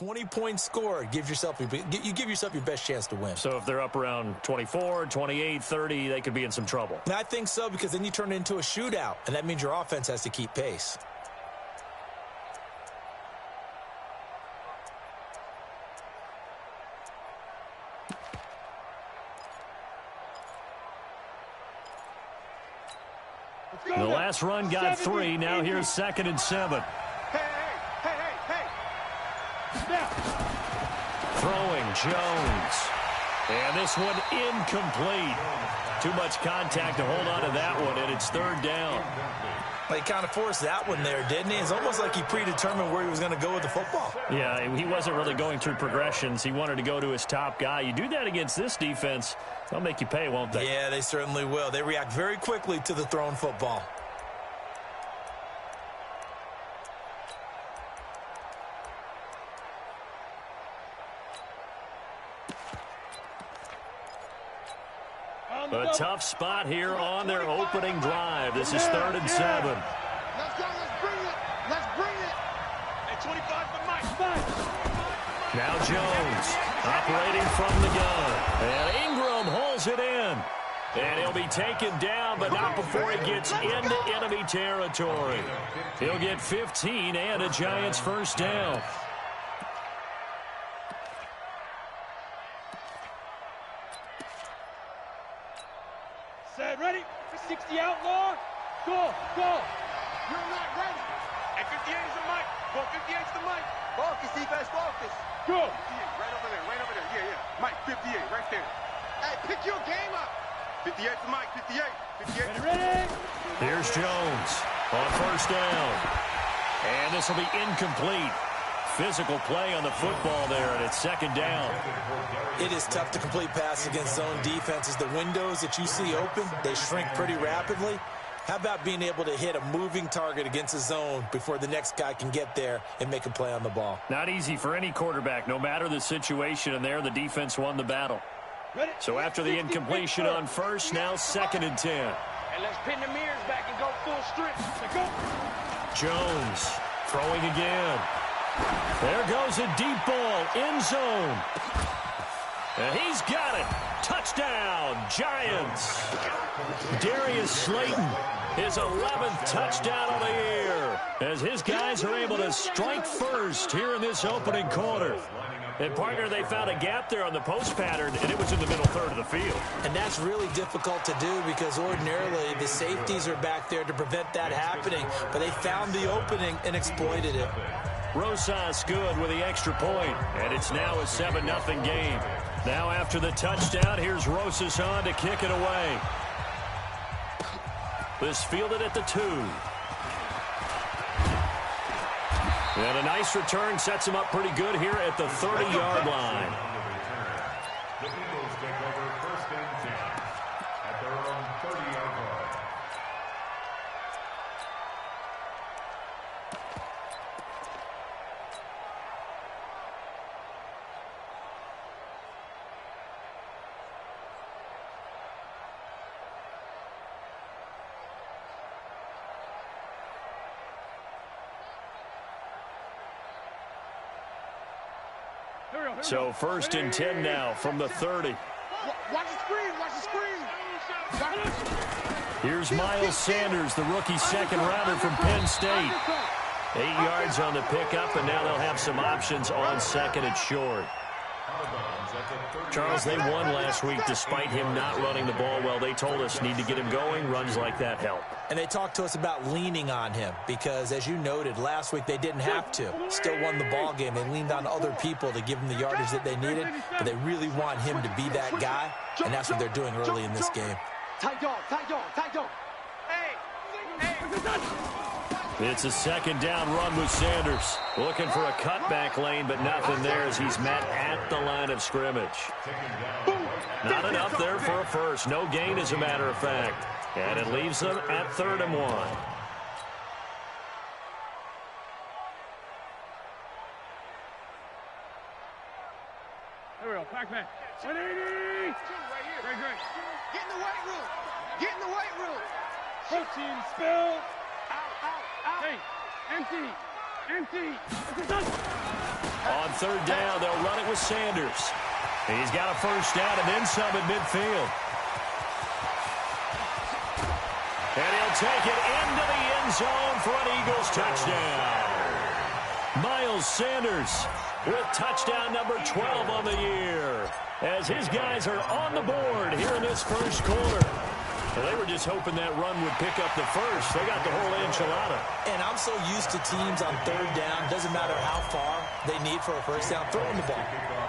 20-point score gives yourself you give yourself your best chance to win. So if they're up around 24, 28, 30, they could be in some trouble. I think so, because then you turn it into a shootout, and that means your offense has to keep pace. The last run got 3. Now here's 2nd and 7. Hey. Throwing Jones. And this one incomplete. Too much contact to hold on to that one, and it's 3rd down. He kind of forced that one there, didn't he? It's almost like he predetermined where he was going to go with the football. Yeah, he wasn't really going through progressions. He wanted to go to his top guy. You do that against this defense, they'll make you pay, won't they? Yeah, they certainly will. They react very quickly to the thrown football. A tough spot here on their opening drive. This is 3rd and 7. Let's go. Let's bring it. At 25 for Mike. Now Jones operating from the gun. And Ingram holds it in. And he'll be taken down, but not before he gets into enemy territory. He'll get 15 and a Giants 1st down. Set, ready? 60 outlaw. Go. You're not ready. At 58 is the mic. Ball 58 is the mic. Focus, defense, focus. Go. 58, right over there. Yeah. Mike, 58, right there. Hey, pick your game up. 58 to Mike, 58. Ready? Here's Jones on 1st down. And this will be incomplete. Physical play on the football there, and it's 2nd down. It is tough to complete passes against zone defenses. The windows that you see open, they shrink pretty rapidly. How about being able to hit a moving target against a zone before the next guy can get there and make a play on the ball? Not easy for any quarterback, no matter the situation, and there the defense won the battle. So after the incompletion on 1st, now 2nd and 10. And let's pin the mirrors back and go full strip. Go. Jones throwing again. There goes a deep ball, end zone. And he's got it. Touchdown, Giants. Darius Slayton, his 11th touchdown of the year, as his guys are able to strike first here in this opening quarter. And, partner, they found a gap there on the post pattern, and it was in the middle 3rd of the field. And that's really difficult to do because ordinarily the safeties are back there to prevent that happening. But they found the opening and exploited it. Rosas good with the extra point, and it's now a 7-0 game. Now after the touchdown, here's Rosas on to kick it away. This fielded at the 2. And a nice return sets him up pretty good here at the 30-yard line. The Eagles take over 1st and 10 at their own 30-yard line. So 1st and 10 now from the 30. Watch the screen. Here's Miles Sanders, the rookie 2nd rounder from Penn State. 8 yards on the pickup, and now they'll have some options on 2nd and short. Charles, they won last week despite him not running the ball well. They told us need to get him going. Runs like that help. And they talked to us about leaning on him because, as you noted, last week they didn't have to. Still won the ball game. They leaned on other people to give them the yardage that they needed, but they really want him to be that guy, and that's what they're doing early in this game. Tight dog. Hey. It's a 2nd down run with Sanders. Looking for a cutback lane, but nothing there as he's met at the line of scrimmage. Not enough there for a first. No gain, as a matter of fact. And it leaves them at 3rd and 1. There we go. Pac-Man. 180. Great. Get in the weight room. Protein spill. Out. Hey, empty. On third down, they'll run it with Sanders. He's got a first down and then some at midfield. And he'll take it into the end zone for an Eagles touchdown. Miles Sanders with touchdown number 12 on the year, as his guys are on the board here in this first quarter. Well, they were just hoping that run would pick up the first. They got the whole enchilada. And I'm so used to teams on third down, doesn't matter how far they need for a first down, throwing the ball.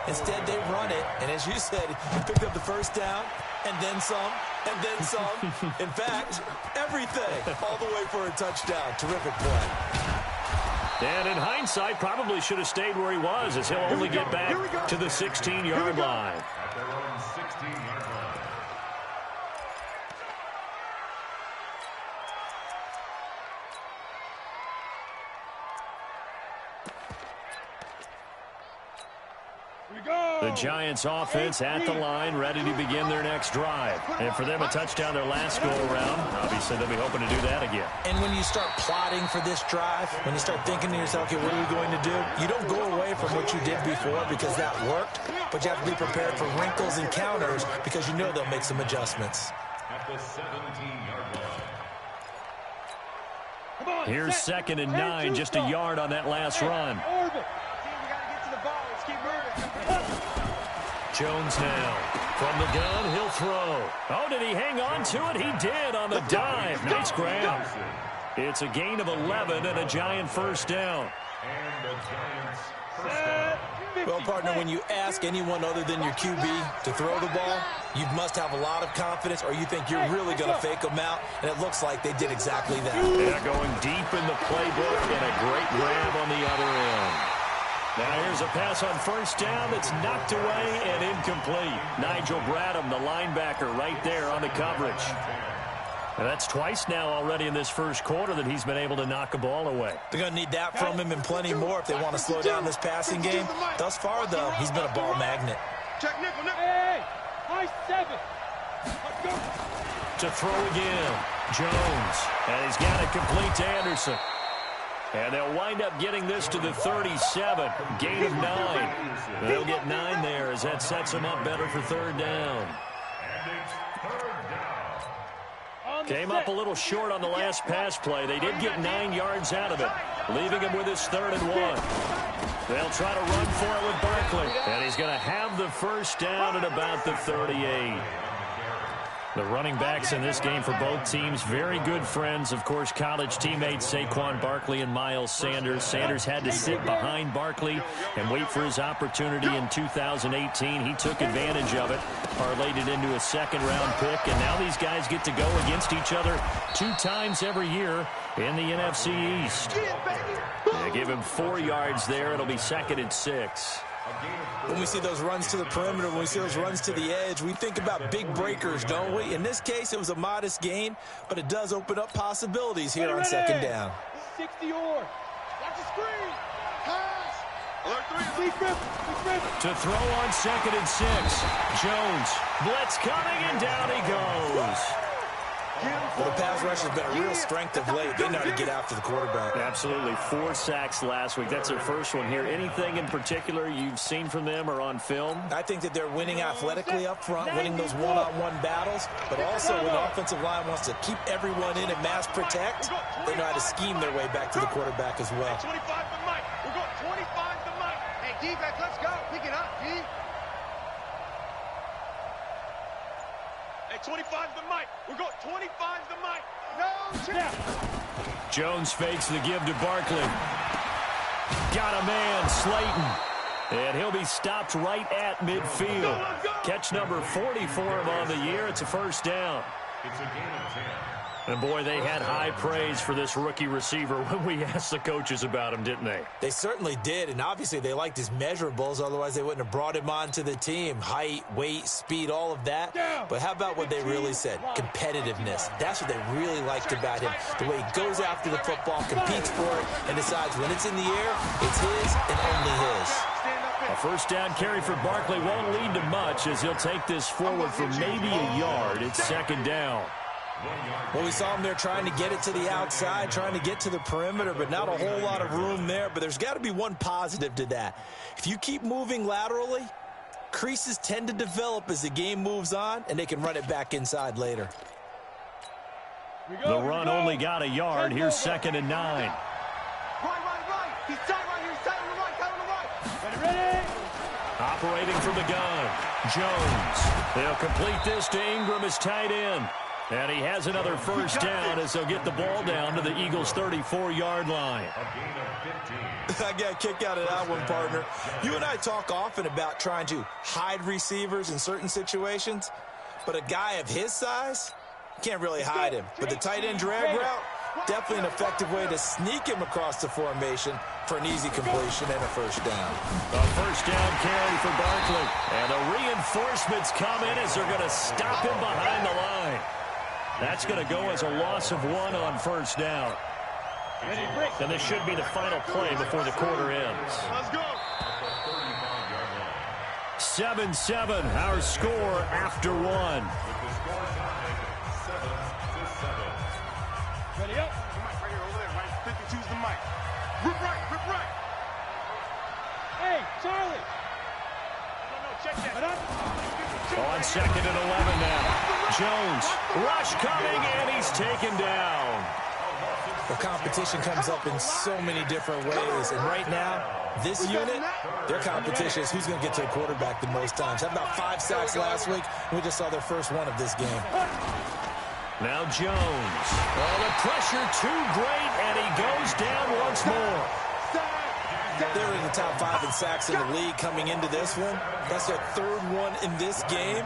Instead, they run it, and as you said, he picked up the first down, and then some, and then some. In fact, everything, all the way for a touchdown. Terrific play. And in hindsight, probably should have stayed where he was, as he'll only get back to the 16-yard line. At their own 16-yard line. The Giants offense at the line, ready to begin their next drive. And for them, a touchdown their last go-around. Obviously, they'll be hoping to do that again. And when you start plotting for this drive, when you start thinking to yourself, okay, what are we going to do? You don't go away from what you did before because that worked, but you have to be prepared for wrinkles and counters because you know they'll make some adjustments. At the 17-yard line. Here's 2nd and 9, just a yard on that last run. Jones now. From the gun, he'll throw. Oh, did he hang on to it? He did on the dive. Nice grab. It's a gain of 11 and a Giant first down. And the Giants first down. Well, partner, when you ask anyone other than your QB to throw the ball, you must have a lot of confidence or you think you're really going to fake them out, and it looks like they did exactly that. Yeah, going deep in the playbook and a great grab on the other end. Now here's a pass on first down that's knocked away and incomplete. Nigel Bradham, the linebacker, right there on the coverage. And that's twice now already in this first quarter that he's been able to knock a ball away. They're going to need that from him and plenty more if they want to slow down this passing game. Thus far, though, he's been a ball magnet. Check nickel, nickel. Hey, high 7. Let's go. To throw again, Jones. And he's got it complete to Anderson. And they'll wind up getting this to the 37. Gain of 9. They'll get 9 there as that sets them up better for third down. And it's third down. Came up a little short on the last pass play. They did get 9 yards out of it, leaving him with his 3rd and 1. They'll try to run for it with Barkley. And he's going to have the first down at about the 38. The running backs in this game for both teams, very good friends. Of course, college teammates Saquon Barkley and Miles Sanders. Sanders had to sit behind Barkley and wait for his opportunity in 2018. He took advantage of it, parlayed it into a second-round pick, and now these guys get to go against each other 2 times every year in the NFC East. They give him 4 yards there. It'll be 2nd and 6. When we see those runs to the perimeter, when we see those runs to the edge, we think about big breakers, don't we? In this case, it was a modest gain, but it does open up possibilities here on 2nd down. 60 or. Watch the screen. Pass. To throw on 2nd and 6. Jones. Blitz coming, and down he goes. Well, the pass rush has been a real strength of late. They know how to get after the quarterback. Absolutely. 4 sacks last week. That's their first one here. Anything in particular you've seen from them or on film? I think that they're winning athletically up front, winning those one-on-one battles, but also when the offensive line wants to keep everyone in and mass protect, they know how to scheme their way back to the quarterback as well. 25 to Mike. We're going 25 to Mike. Hey, D-back, let's go. Pick it up, D. Hey, 25 to Mike. We're going 25 to Mike. No, check. Jones fakes the give to Barkley. Got a man, Slayton. And he'll be stopped right at midfield. Catch number 40 for him on the year. It's a first down. It's a gain of 10. And, boy, they had high praise for this rookie receiver when we asked the coaches about him, didn't they? They certainly did, and obviously they liked his measurables. Otherwise, they wouldn't have brought him onto the team. Height, weight, speed, all of that. But how about what they really said? Competitiveness. That's what they really liked about him. The way he goes after the football, competes for it, and decides when it's in the air, it's his and only his. A first down carry for Barkley won't lead to much as he'll take this forward for maybe a yard. It's 2nd down. Well, we saw him there trying to get it to the outside, trying to get to the perimeter, but not a whole lot of room there. But there's got to be one positive to that. If you keep moving laterally, creases tend to develop as the game moves on, and they can run it back inside later. The run only got a yard. Here's 2nd and 9. Right. He's tight right here. He's tight on the right. Tight on the right. Ready. Operating from the gun, Jones. They'll complete this to Ingram as tight end. And he has another first down as they'll get the ball down to the Eagles' 34-yard line. I got a kick out of that one, partner. You and I talk often about trying to hide receivers in certain situations, but a guy of his size, can't really hide him. But the tight end drag route, definitely an effective way to sneak him across the formation for an easy completion and a first down. A first down carry for Barkley. And the reinforcements come in as they're going to stop him behind the line. That's going to go as a loss of 1 on first down. And this should be the final play before the quarter ends. Let's go. 7-7, our score after 1. Ready up. Mike, right here, over there, right? 52's the mic. Rip right. Hey, Charlie. No, check that. On 2nd and 11 now. Jones, rush coming, and he's taken down. The competition comes up in so many different ways, and right now, this unit, their competition is who's going to get to the quarterback the most times. Had about 5 sacks last week, and we just saw their first one of this game. Now Jones. Oh, the pressure too great, and he goes down once more. They're in the top 5 in sacks in the league coming into this one. That's their 3rd one in this game.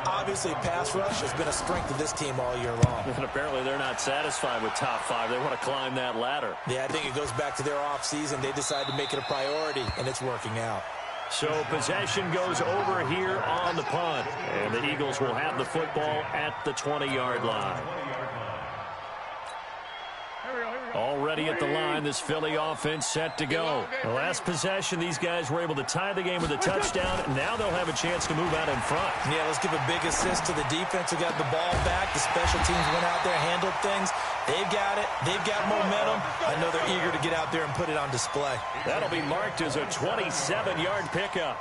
Obviously, pass rush has been a strength of this team all year long. And apparently they're not satisfied with top 5. They want to climb that ladder. Yeah, I think it goes back to their offseason. They decided to make it a priority, and it's working out. So possession goes over here on the punt. And the Eagles will have the football at the 20-yard line. Already at the line, this Philly offense set to go. The last possession, these guys were able to tie the game with a touchdown, and now they'll have a chance to move out in front. Yeah, let's give a big assist to the defense who got the ball back. The special teams went out there, handled things. They've got it. They've got momentum. I know they're eager to get out there and put it on display. That'll be marked as a 27-yard pickup.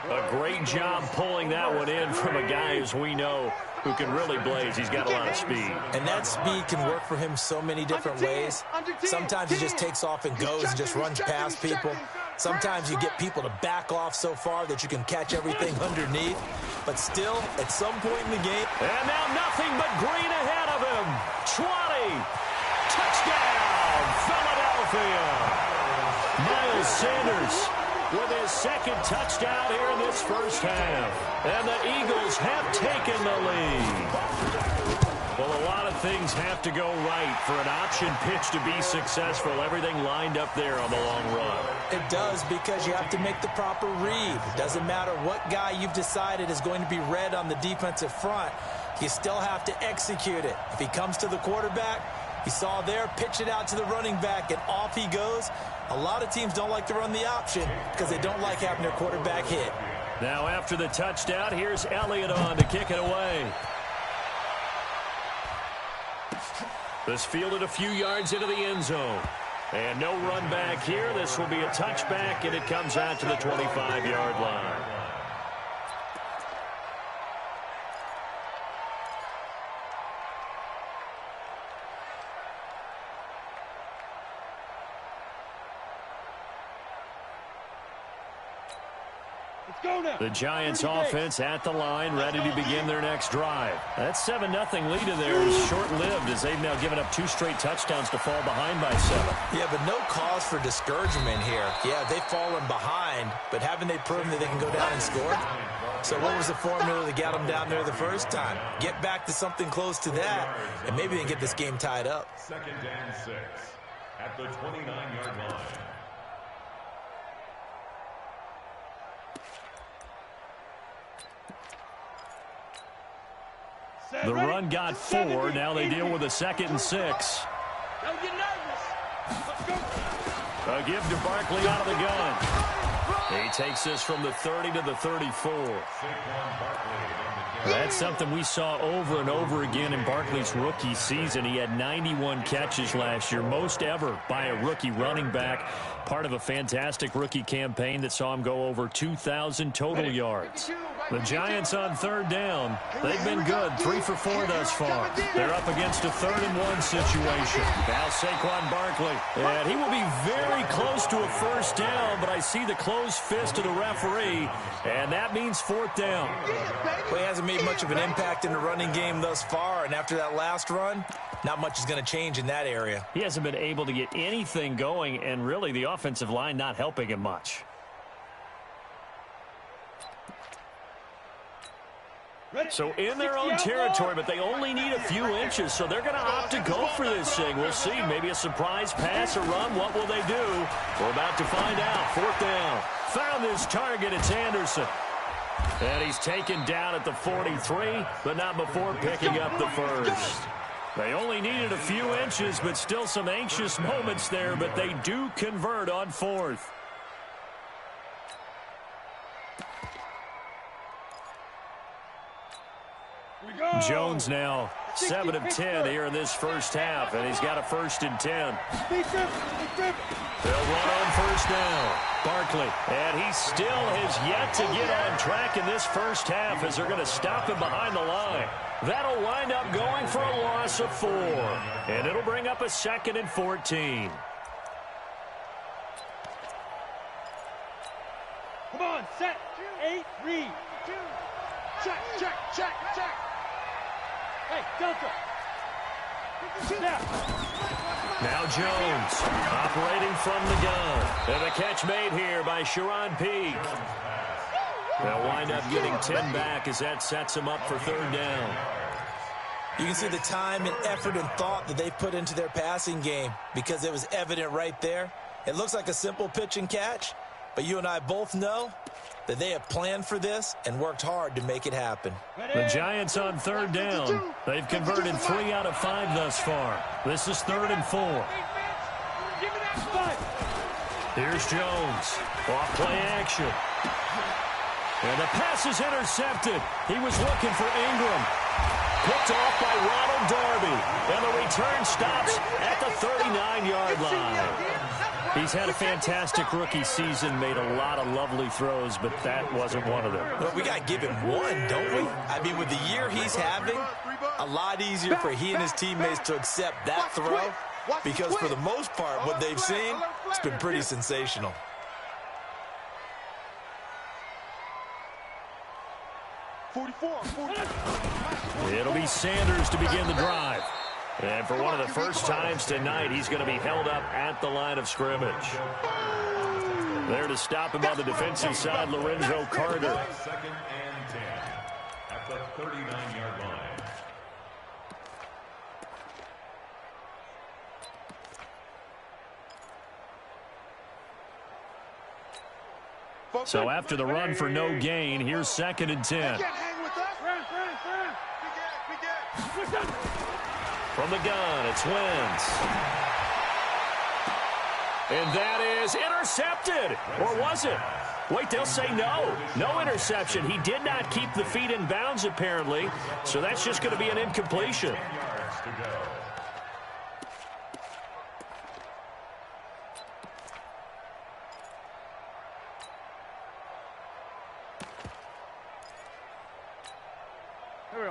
A great job pulling that one in from a guy, as we know, who can really blaze. He's got a lot of speed. And that speed can work for him so many different ways. Sometimes he just takes off and goes and just runs past people. Sometimes you get people to back off so far that you can catch everything underneath. But still, at some point in the game... And now nothing but green ahead of him. 20. Touchdown, Philadelphia. Miles Sanders with his 2nd touchdown here in this first half. And the Eagles have taken the lead. Well, a lot of things have to go right for an option pitch to be successful. Everything lined up there on the long run. It does, because you have to make the proper read. It doesn't matter what guy you've decided is going to be read on the defensive front. You still have to execute it. If he comes to the quarterback, you saw there, pitch it out to the running back, and off he goes. A lot of teams don't like to run the option because they don't like having their quarterback hit. Now after the touchdown, here's Elliott on to kick it away. This fielded a few yards into the end zone. And no run back here. This will be a touchback, and it comes out to the 25-yard line. The Giants offense at the line, ready to begin their next drive. That 7-0 lead of theirs is short-lived as they've now given up 2 straight touchdowns to fall behind by 7. Yeah, but no cause for discouragement here. Yeah, they've fallen behind, but haven't they proven that they can go down and score? So what was the formula that got them down there the first time? Get back to something close to that, and maybe they can get this game tied up. 2nd and 6 at the 29-yard line. The run got 4. Now they deal with a 2nd and 6. Don't get nervous. Let's go. A give to Barkley out of the gun. He takes this from the 30 to the 34. That's something we saw over and over again in Barkley's rookie season. He had 91 catches last year, most ever by a rookie running back. Part of a fantastic rookie campaign that saw him go over 2,000 total yards. The Giants on third down. They've been good, 3 for 4 thus far. They're up against a 3rd-and-1 situation. Now Saquon Barkley. And he will be very close to a first down, but I see the closed fist of the referee, and that means 4th down. Well, he hasn't made much of an impact in the running game thus far, and after that last run, not much is going to change in that area. He hasn't been able to get anything going, and really the offensive line not helping him much. So in their own territory, but they only need a few inches, so they're going to opt to go for this thing. We'll see. Maybe a surprise pass or run. What will they do? We're about to find out. 4th down. Found his target. It's Anderson. And he's taken down at the 43, but not before picking up the first. They only needed a few inches, but still some anxious moments there, but they do convert on 4th. Jones now 7 of 10 here in this first half, and he's got a 1st and 10. They'll run on 1st down. Barkley, and he still has yet to get on track in this first half as they're going to stop him behind the line. That'll wind up going for a loss of 4, and it'll bring up a 2nd and 14. Come on, set, 8, read. Check, check, check, check. Hey, Delta. Now Jones, operating from the gun. And the catch made here by Sharon Peak. They'll wind up getting 10 back as that sets him up for 3rd down. You can see the time and effort and thought that they put into their passing game because it was evident right there. It looks like a simple pitch and catch, but you and I both know that they have planned for this and worked hard to make it happen. The Giants on 3rd down. They've converted 3 out of 5 thus far. This is 3rd and 4. Here's Jones. Off play action. And the pass is intercepted. He was looking for Ingram. Picked off by Ronald Darby. And the return stops at the 39-yard line. He's had a fantastic rookie season, made a lot of lovely throws, but that wasn't one of them. Well, we got to give him one, don't we? I mean, with the year he's having, a lot easier for he and his teammates to accept that throw because for the most part, what they've seen, it's been pretty sensational. It'll be Sanders to begin the drive. And for one of the first times tonight, he's going to be held up at the line of scrimmage. There to stop him on the defensive side, Lorenzo Carter. 2nd and 10 at the 39-yard line. So after the run for no gain, here's 2nd and 10. From the gun, it's Wentz. And that is intercepted. Or was it? Wait, they'll say no. No interception. He did not keep the feet in bounds, apparently. So that's just going to be an incompletion.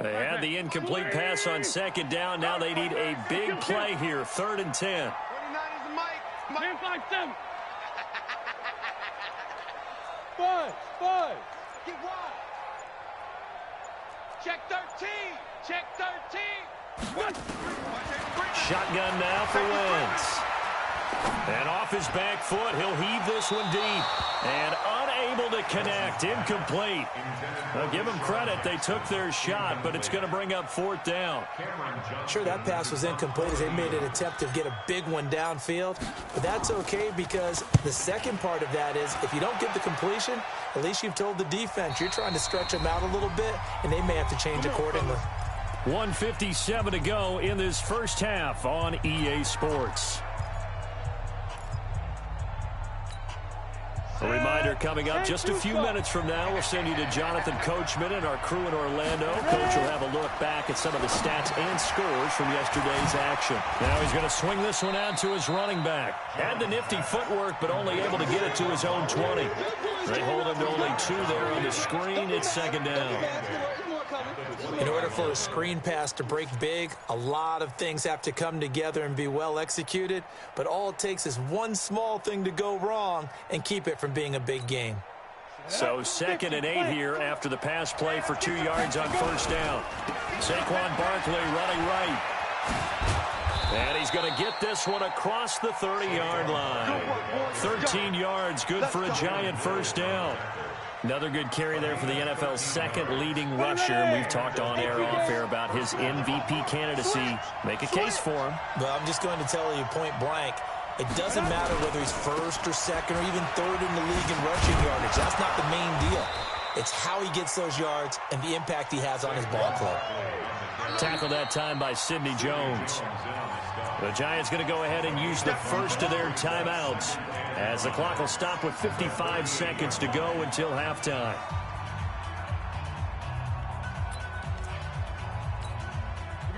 They had the incomplete pass on 2nd down. Now they need a big play here. 3rd and 10. Man, 5-7. 5. Get wide. Check 13. Check 13. Shotgun now for Wentz. And off his back foot, he'll heave this one deep. And unable to connect. Incomplete. I'll give them credit. They took their shot, but it's going to bring up 4th down. Sure, that pass was incomplete as they made an attempt to get a big one downfield. But that's okay because the second part of that is if you don't get the completion, at least you've told the defense you're trying to stretch them out a little bit, and they may have to change accordingly. 1:57 to go in this first half on EA Sports. A reminder coming up just a few minutes from now. We'll send you to Jonathan Coachman and our crew in Orlando. Coach will have a look back at some of the stats and scores from yesterday's action. Now he's going to swing this one out to his running back. Had the nifty footwork, but only able to get it to his own 20. They hold him to only 2 there on the screen. It's second down. In order for a screen pass to break big, a lot of things have to come together and be well executed, but all it takes is one small thing to go wrong and keep it from being a big game. So 2nd and 8 here after the pass play for 2 yards on first down. Saquon Barkley running right. And he's going to get this one across the 30-yard line. 13 yards, good for a Giant first down. Another good carry there for the NFL's 2nd leading rusher. And we've talked on air, off air about his MVP candidacy. Make a case for him. Well, I'm just going to tell you point blank, it doesn't matter whether he's 1st or 2nd or even 3rd in the league in rushing yardage. That's not the main deal. It's how he gets those yards and the impact he has on his ball club. Tackled that time by Sidney Jones. The Giants going to go ahead and use the first of their timeouts as the clock will stop with 55 seconds to go until halftime.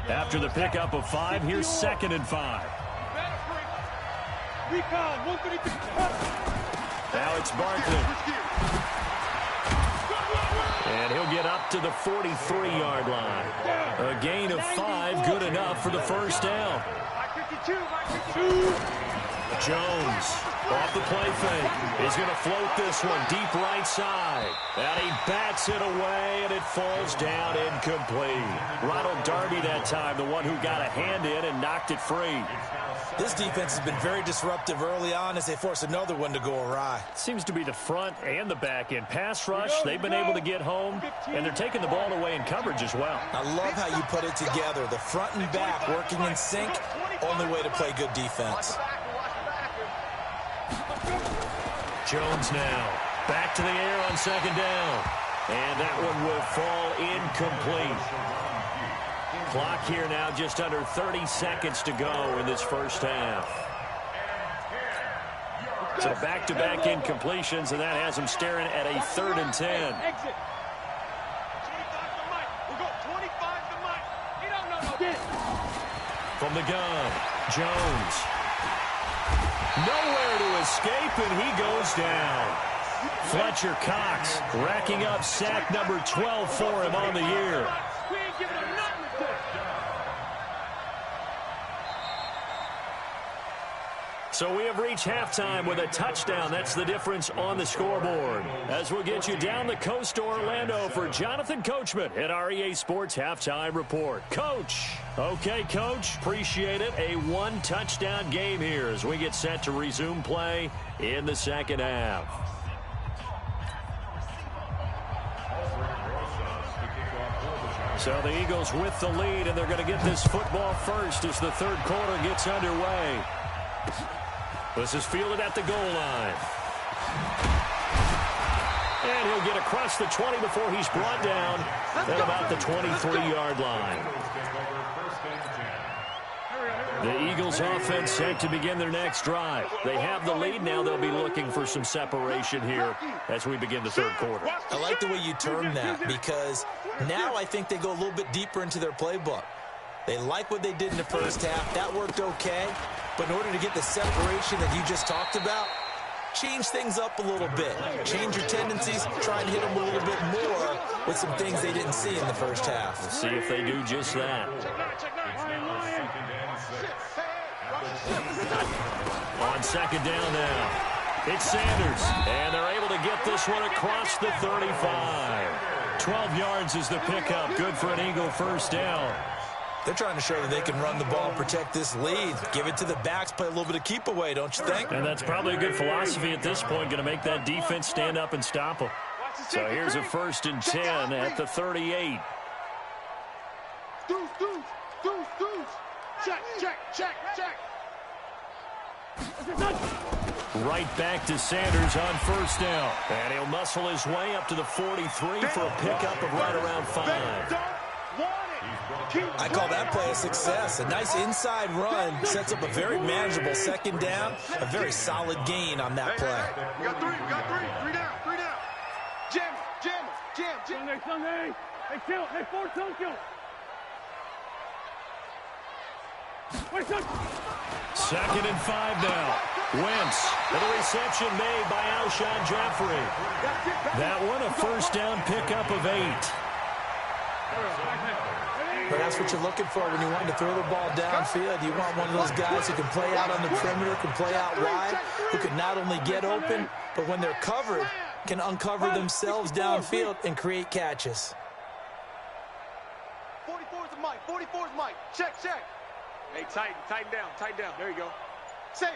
After the pickup of 5, here's 2nd and 5. Now it's Barkley. And he'll get up to the 43-yard line. A gain of 5, good enough for the first down. Jones off the play fake. He's going to float this one deep right side. And he bats it away, and it falls down incomplete. Ronald Darby that time, the one who got a hand in and knocked it free. This defense has been very disruptive early on as they force another one to go awry. Seems to be the front and the back end. Pass rush, they've been able to get home, and they're taking the ball away in coverage as well. I love how you put it together. The front and back working in sync, only way to play good defense. Jones now back to the air on 2nd down. And that one will fall incomplete. Clock here now just under 30 seconds to go in this first half. So back-to-back incompletions, and that has him staring at a 3rd and 10. From the gun, Jones. Nowhere to escape, and he goes down. Fletcher Cox racking up sack number 12 for him on the year. So we have reached halftime with a touchdown. That's the difference on the scoreboard. As we'll get you down the coast to Orlando for Jonathan Coachman at our EA Sports Halftime Report. Coach. Okay, Coach. Appreciate it. A 1-touchdown game here as we get set to resume play in the second half. So the Eagles with the lead, and they're going to get this football first as the third quarter gets underway. This is fielded at the goal line. And he'll get across the 20 before he's brought down at about the 23-yard line. The Eagles offense set to begin their next drive. They have the lead now. They'll be looking for some separation here as we begin the third quarter. I like the way you term that because now I think they go a little bit deeper into their playbook. They like what they did in the first half. That worked okay. But in order to get the separation that you just talked about, change things up a little bit. Change your tendencies. Try and hit them a little bit more with some things they didn't see in the first half. We'll see if they do just that. On 2nd down now, it's Sanders. And they're able to get this one across the 35. 12 yards is the pickup. Good for an Eagle first down. They're trying to show that they can run the ball and protect this lead. Give it to the backs, play a little bit of keep away, don't you think? And that's probably a good philosophy at this point, going to make that defense stand up and stop them. So here's a 1st and 10 at the 38. Right back to Sanders on 1st down. And he'll muscle his way up to the 43 for a pickup of right around 5. I call that play a success. A nice inside run sets up a very manageable second down, a very solid gain on that play. You got three. Three down. Jam. Sunday. Hey, kill. Hey, force, don't kill. Second and 5 now. Wentz with a reception made by Alshon Jeffrey. That one a first down pickup of 8. But that's what you're looking for when you want to throw the ball downfield. You want one of those guys who can play out on the perimeter, can play out wide, who can not only get open, but when they're covered, can uncover themselves downfield and create catches. 44's Mike. Check. Hey, tighten down. There you go. Save.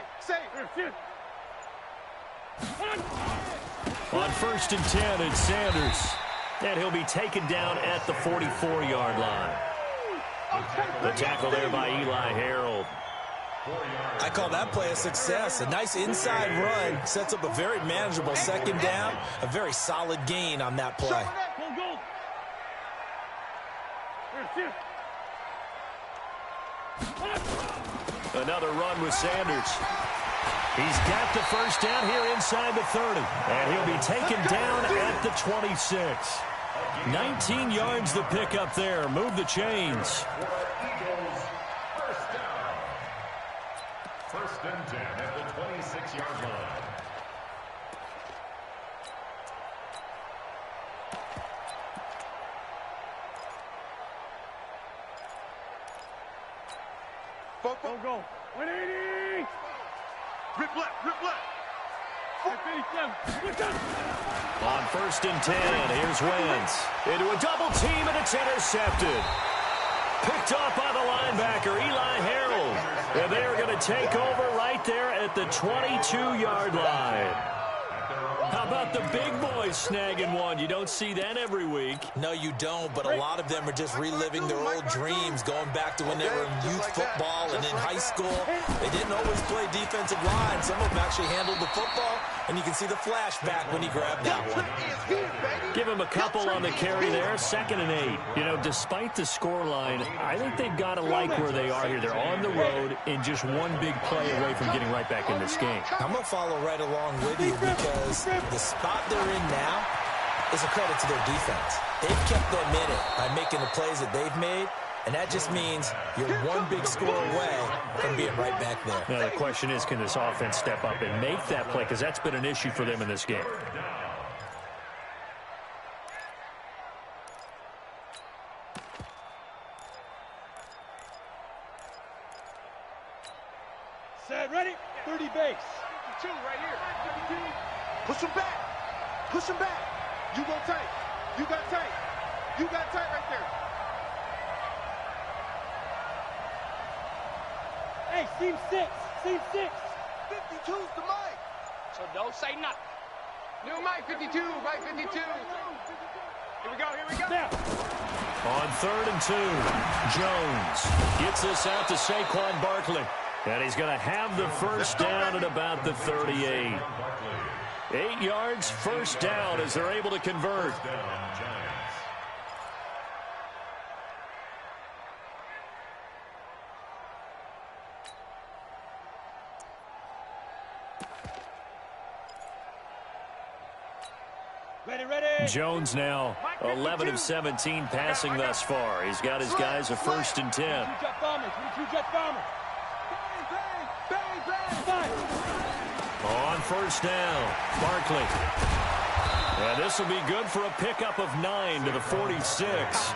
On first and 10, it's Sanders. And he'll be taken down at the 44-yard line. The tackle there by Eli Harold. I call that play a success. A nice inside run sets up a very manageable second down, a very solid gain on that play. Go. Another run with Sanders. He's got the first down here inside the 30. And he'll be taken down at the 26. 19 yards to pick up there. Move the chains. First and 10 at the 26-yard line. Go. 180. Rip left. 57. On first and 10, here's Wentz. Into a double team, and it's intercepted. Picked off by the linebacker, Eli Harold. And they're going to take over right there at the 22-yard line. How about the big boys snagging one? You don't see that every week. No, you don't, but a lot of them are just reliving their old dreams, going back to when they were in youth football and in high school. They didn't always play defensive line. Some of them actually handled the football, and you can see the flashback when he grabbed that one. Give him a couple on the carry there, second and 8. You know, despite the scoreline, I think they've got to like where they are here. They're on the road and just one big play away from getting right back in this game. I'm going to follow right along with you because the spot they're in now is a credit to their defense. They've kept them in it by making the plays that they've made, and that just means you're one big score away from being right back there. Now, the question is, can this offense step up and make that play? Because that's been an issue for them in this game. Set, ready? 30 base. 52 right here. 52. Push him back. You go tight. You got tight right there. Hey, seam 6. 52's the Mike. So don't say nothing. New Mike 52, Mike 52. Here we go. Now. On third and 2, Jones gets this out to Saquon Barkley. And he's going to have the first down at about the 38. 8 yards, first down as they're able to convert. Ready. Jones now 11 of 17 passing thus far. He's got his guys a first and 10. 22 jet bomber. Bang. On first down, Barkley. And this will be good for a pickup of 9 to the 46.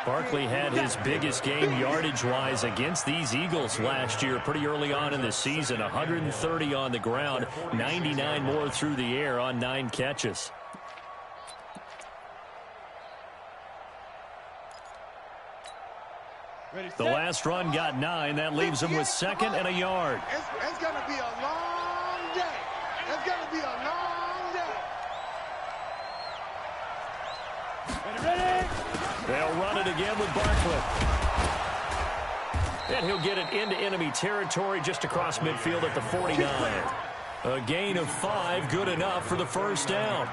Barkley had his biggest game yardage-wise against these Eagles last year pretty early on in the season. 130 on the ground, 99 more through the air on 9 catches. The last run got 9. That leaves him with second and a yard. It's going to be a long day. Ready. They'll run it again with Barkley. And he'll get it into enemy territory just across midfield at the 49. A gain of 5, good enough for the first down.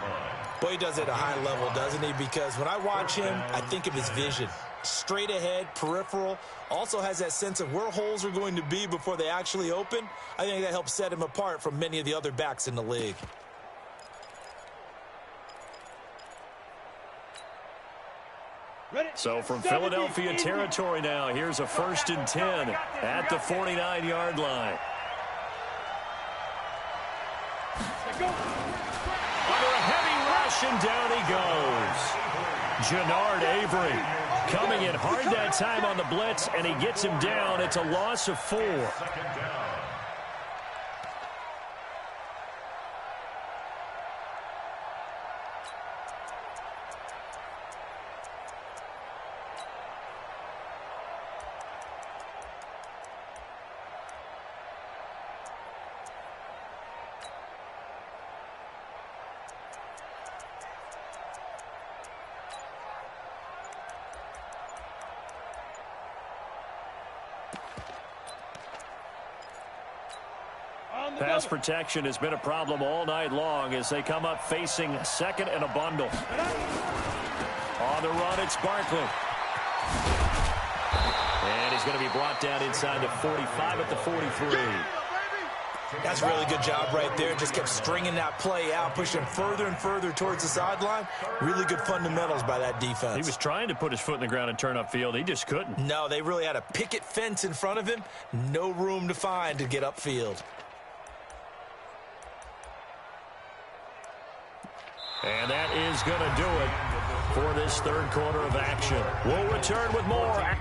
Boy, he does it at a high level, doesn't he? Because when I watch him, I think of his vision. Straight ahead, peripheral, also has that sense of where holes are going to be before they actually open. I think that helps set him apart from many of the other backs in the league. So from Philadelphia territory now, here's a 1st and 10 at the 49-yard line. Under a heavy rush, and down he goes. Jannard Avery coming in hard that time on the blitz, and he gets him down. It's a loss of 4. Pass protection has been a problem all night long as they come up facing 2nd and a bundle. On the run, it's Barkley. And he's going to be brought down inside the 45 at the 43. That's a really good job right there. Just kept stringing that play out, pushing further and further towards the sideline. Really good fundamentals by that defense. He was trying to put his foot in the ground and turn upfield. He just couldn't. No, they really had a picket fence in front of him. No room to find to get upfield. And that is going to do it for this 3rd quarter of action. We'll return with more.